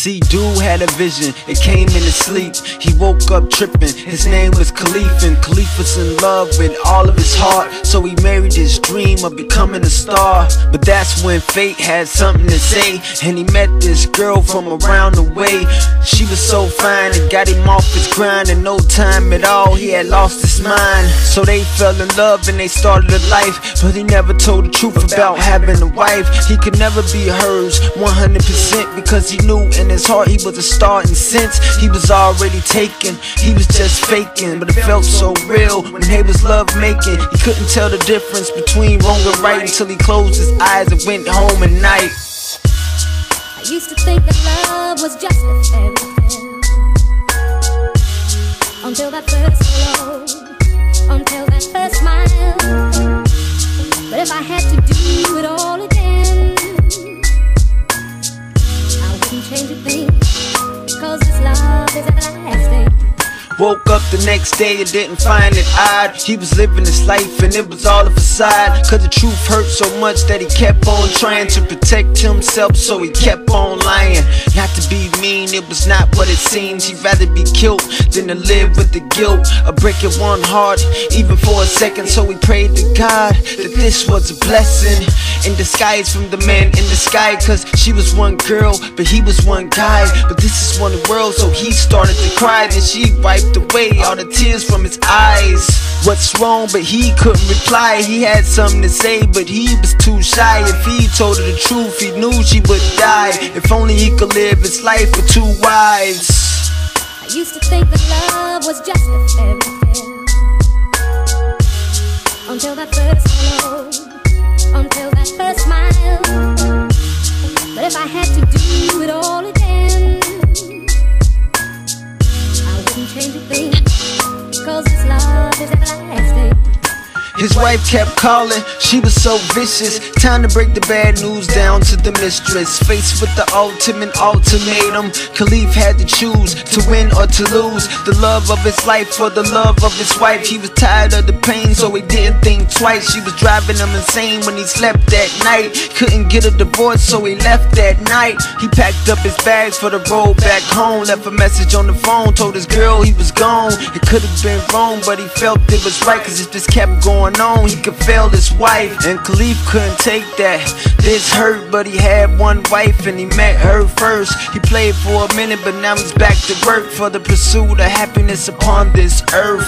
See, dude had a vision, it came in his sleep. He woke up tripping, his name was Khalif, and Khalif was in love with all of his heart. So he married his dream of becoming a star. But that's when fate had something to say, and he met this girl from around the way. She was so fine, it got him off his grind. In no time at all, he had lost his mind. So they fell in love and they started a life, but he never told the truth about having a wife. He could never be hers 100% because he knew in his heart he was a star, and since he was already taken, he was just faking. But it felt so real when they was love making. He couldn't tell the difference between wrong and right until he closed his eyes and went home at night. I used to think that love was just a fairy tale, until that first hello, until that first smile. But if I had to do it all again, I wouldn't change a thing, 'cause this love is everlasting. Woke up the next day and didn't find it odd. He was living his life and it was all a facade, 'cause the truth hurt so much that he kept on trying to protect himself, so he kept on lying. Not to be mean, it was not what it seems. He'd rather be killed than to live with the guilt of breaking one heart, even for a second. So he prayed to God that this was a blessing in disguise from the man in the sky, 'cause she was one girl but he was one guy. But this is one world, so he started to cry. Then she wiped away all the tears from his eyes. What's wrong? But he couldn't reply. He had something to say, but he was too shy. If he told her the truth, he knew she would die. If only he could live his life with 2 wives. I used to think that love was just a fairy tale, until that first hello, until that first smile. But if I had to do it all again, I wouldn't change a thing, 'cause this love is everlasting. His wife kept calling, she was so vicious. Time to break the bad news down to the mistress. Faced with the ultimate ultimatum, Khalif had to choose to win or to lose. The love of his life or the love of his wife. He was tired of the pain, so he didn't think twice. She was driving him insane when he slept that night. Couldn't get a divorce, so he left that night. He packed up his bags for the road back home. Left a message on the phone, told his girl he was gone. It could have been wrong, but he felt it was right, 'cause if this kept going on, he could fail his wife. And Khalif couldn't take that, this hurt, but he had one wife and he met her first. He played for a minute, but now he's back to work for the pursuit of happiness upon this earth.